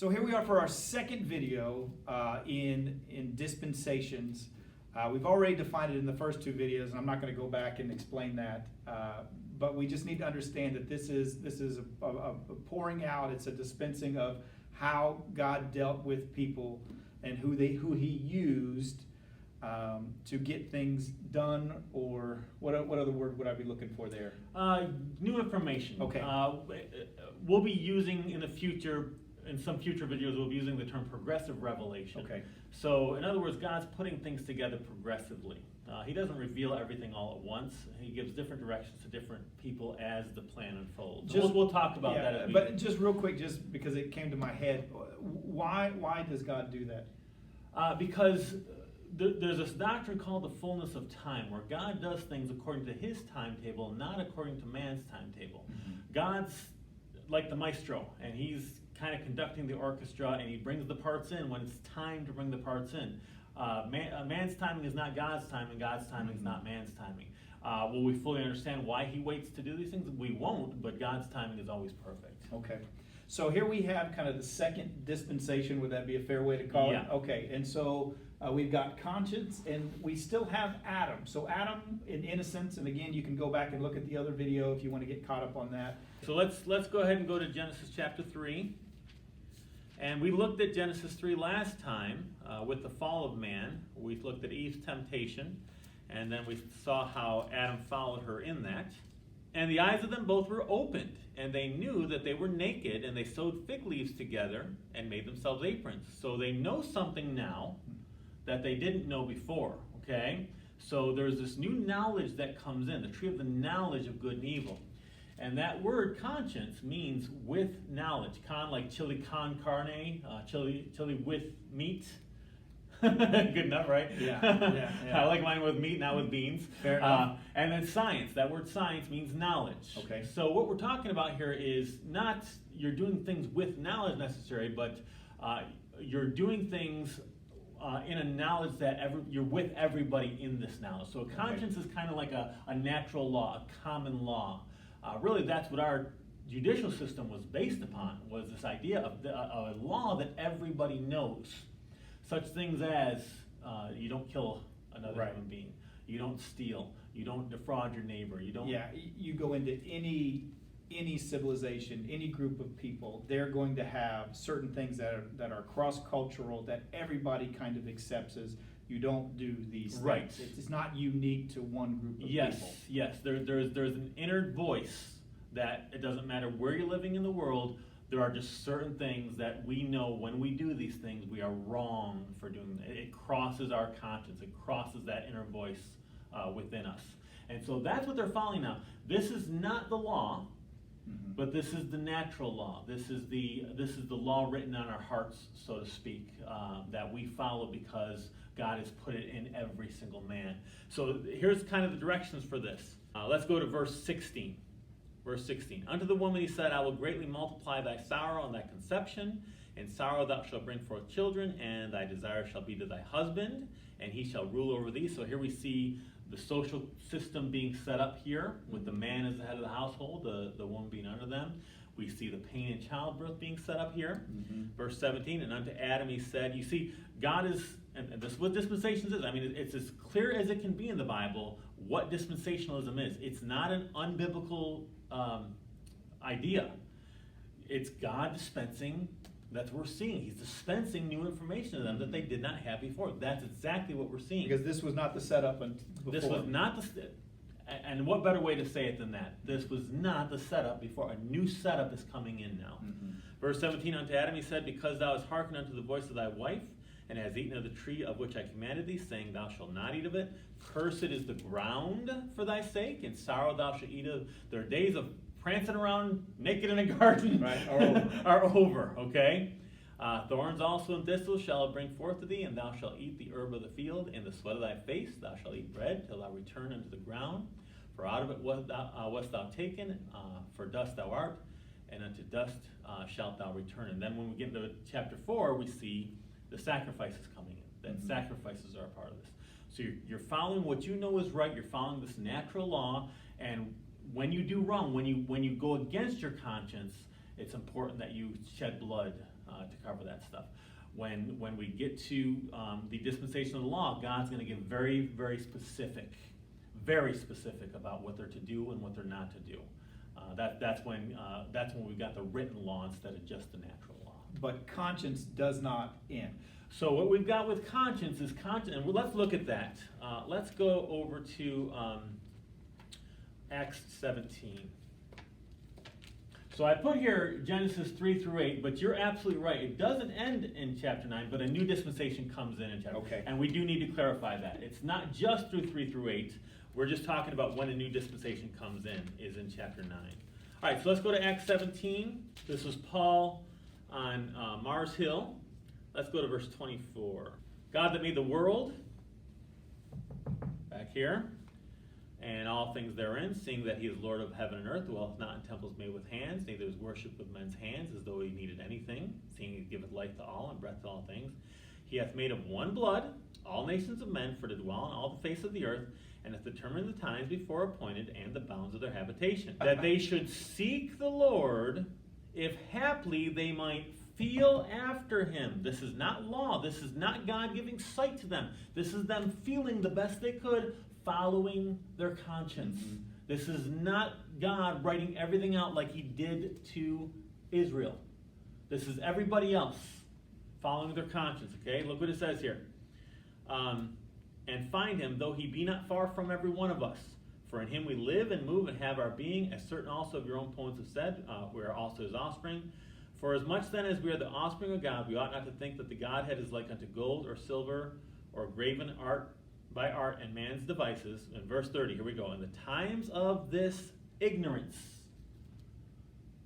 So here we are for our second video in dispensations. We've already defined it in the first two videos, and I'm not going to go back and explain that. But we just need to understand that this is a pouring out. It's a dispensing of how God dealt with people and who He used to get things done, or what other word would I be looking for there? New information. Okay. We'll be using in the future, in some future videos, we'll be using the term progressive revelation. Okay. So, in other words, God's putting things together progressively. He doesn't reveal everything all at once. He gives different directions to different people as the plan unfolds. We'll talk about that at the But just real quick, just because it came to my head, why does God do that? Because there's this doctrine called the fullness of time, where God does things according to His timetable, not according to man's timetable. Mm-hmm. God's like the maestro, and He's kind of conducting the orchestra, and He brings the parts in when it's time to bring the parts in. Man's timing is not God's timing. God's timing is not man's timing. Will we fully understand why He waits to do these things? We won't, but God's timing is always perfect. Okay. So here we have kind of the second dispensation. Would that be a fair way to call it? Yeah. Okay. And so we've got conscience, and we still have Adam. So Adam in innocence, and again, you can go back and look at the other video if you want to get caught up on that. So let's go ahead and go to Genesis chapter 3. And we looked at Genesis 3 last time with the fall of man. We looked at Eve's temptation, and then we saw how Adam followed her in that. And the eyes of them both were opened, and they knew that they were naked, and they sewed fig leaves together and made themselves aprons. So they know something now that they didn't know before, okay? So there's this new knowledge that comes in, the tree of the knowledge of good and evil. And that word conscience means with knowledge. Con like chili con carne, chili with meat. Good enough, right? Yeah. I like mine with meat, not with beans. Fair enough. And then science. That word science means knowledge. Okay. So what we're talking about here is not you're doing things with knowledge necessary, but you're doing things in a knowledge that you're with everybody in this knowledge. So a conscience is kind of like a natural law, a common law. Really, that's what our judicial system was based upon, was this idea of a law that everybody knows. Such things as you don't kill another human being, you don't steal, you don't defraud your neighbor, you don't... Yeah, you go into any civilization, any group of people, they're going to have certain things that are cross-cultural, that everybody kind of accepts as you don't do these things. Right. It's not unique to one group of people. Yes. There's an inner voice that it doesn't matter where you're living in the world, there are just certain things that we know when we do these things, we are wrong for doing them. It crosses our conscience. It crosses that inner voice within us. And so that's what they're following now. This is not the law, but this is the natural law. This is the law written on our hearts, so to speak, that we follow because God has put it in every single man. So here's kind of the directions for this. Let's go to verse 16. Verse 16. Unto the woman He said, I will greatly multiply thy sorrow and thy conception. In sorrow thou shalt bring forth children, and thy desire shall be to thy husband, and he shall rule over thee. So here we see the social system being set up here, with the man as the head of the household, the woman being under them. We see the pain in childbirth being set up here. Verse 17, and unto Adam He said, you see, God is, and this is what dispensations is. I mean, it's as clear as it can be in the Bible what dispensationalism is. It's not an unbiblical idea. It's God dispensing. That's what we're seeing. He's dispensing new information to them that they did not have before. That's exactly what we're seeing. Because this was not the setup before. This was not the... And what better way to say it than that? This was not the setup before. A new setup is coming in now. Verse 17, unto Adam He said, because thou hast hearkened unto the voice of thy wife, and hast eaten of the tree of which I commanded thee, saying, thou shalt not eat of it. Cursed is the ground for thy sake, and sorrow thou shalt eat of. Their days of prancing around naked in a garden are over, okay? Thorns also and thistles shall it bring forth to thee, and thou shalt eat the herb of the field. In the sweat of thy face thou shalt eat bread, till thou return unto the ground. For out of it wast thou taken, for dust thou art, and unto dust shalt thou return. And then when we get into chapter 4, we see the sacrifices coming in. That sacrifices are a part of this. So you're following what you know is right. You're following this natural law, and when you do wrong, when you go against your conscience, it's important that you shed blood to cover that stuff. When we get to the dispensation of the law, God's going to get very, very specific about what they're to do and what they're not to do. That's when we got the written law instead of just the natural law. But conscience does not end. So what we've got with conscience is conscience, and let's look at that. Let's go over to Acts 17. So I put here Genesis 3 through 8, but you're absolutely right. It doesn't end in chapter 9, but a new dispensation comes in chapter 9. Okay. And we do need to clarify that. It's not just through 3 through 8. We're just talking about when a new dispensation comes in, is in chapter 9. All right, so let's go to Acts 17. This was Paul on Mars Hill. Let's go to verse 24. God that made the world, back here, and all things therein, seeing that he is Lord of heaven and earth, dwelleth not in temples made with hands, neither is worshipped with men's hands, as though he needed anything, seeing he giveth life to all, and breath to all things. He hath made of one blood all nations of men for to dwell on all the face of the earth, and hath determined the times before appointed, and the bounds of their habitation, that they should seek the Lord, if haply they might feel after him. This is not law. This is not God giving sight to them. This is them feeling the best they could, following their conscience. Mm-hmm. This is not God writing everything out like he did to Israel. This is everybody else following their conscience. Okay, look what it says here. And find him, though he be not far from every one of us. For in him we live and move and have our being, as certain also of your own poets have said, we are also his offspring. For as much then as we are the offspring of God, we ought not to think that the Godhead is like unto gold or silver or graven art by art and man's devices. In verse 30, here we go. In the times of this ignorance,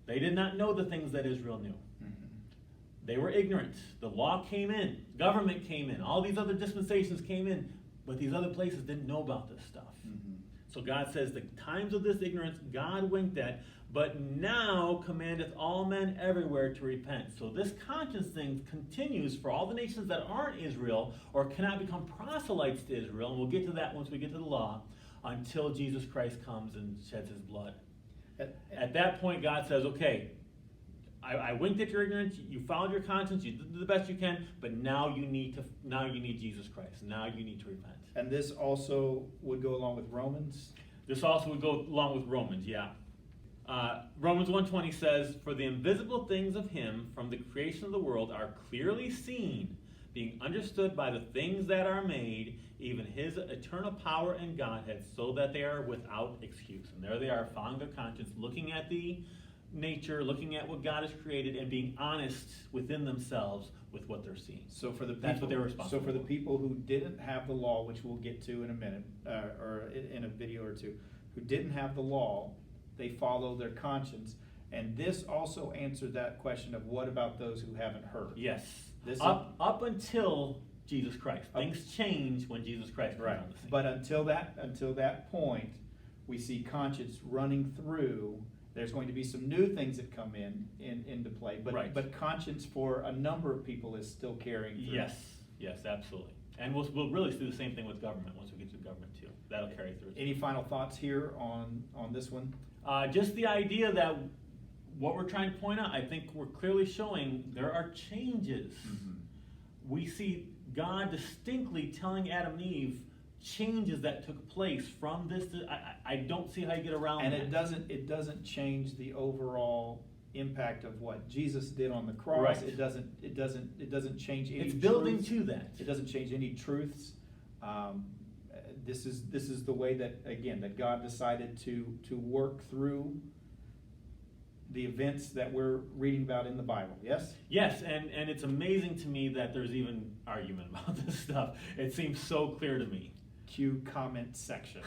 they did not know the things that Israel knew. They were ignorant. The law came in. Government came in. All these other dispensations came in. But these other places didn't know about this stuff. Mm-hmm. So God says, the times of this ignorance God winked at, but now commandeth all men everywhere to repent. So this conscience thing continues for all the nations that aren't Israel or cannot become proselytes to Israel. And we'll get to that once we get to the law, until Jesus Christ comes and sheds his blood. At that point, God says, okay, I winked at your ignorance. You followed your conscience. You did the best you can. But now you need Jesus Christ. Now you need to repent. And this also would go along with Romans? This also would go along with Romans, yeah. Romans 1:20 says, for the invisible things of him from the creation of the world are clearly seen, being understood by the things that are made, even his eternal power and Godhead, so that they are without excuse. And there they are, following their conscience, looking at the nature, looking at what God has created, and being honest within themselves with what they're seeing. So for the people, that's what they're responsible for the people who didn't have the law, which we'll get to in a minute, or in a video or two, who didn't have the law, they follow their conscience. And this also answered that question of what about those who haven't heard? Yes. Up until Jesus Christ. Things change when Jesus Christ comes on the scene. But until that point, we see conscience running through. There's going to be some new things that come into play, but conscience for a number of people is still carrying through. Yes, absolutely. And we'll really do the same thing with government once we get to government too. That'll carry through. Any final thoughts here on this one? Just the idea that what we're trying to point out, I think we're clearly showing there are changes. Mm-hmm. We see God distinctly telling Adam and Eve changes that took place from this. I don't see how you get around that. And it doesn't change the overall impact of what Jesus did on the cross. Right. It doesn't change any. It's building truths. to that. It doesn't change any truths. This is the way that God decided to work through the events that we're reading about in the Bible. Yes? Yes, and it's amazing to me that there's even argument about this stuff. It seems so clear to me. Cue comment section.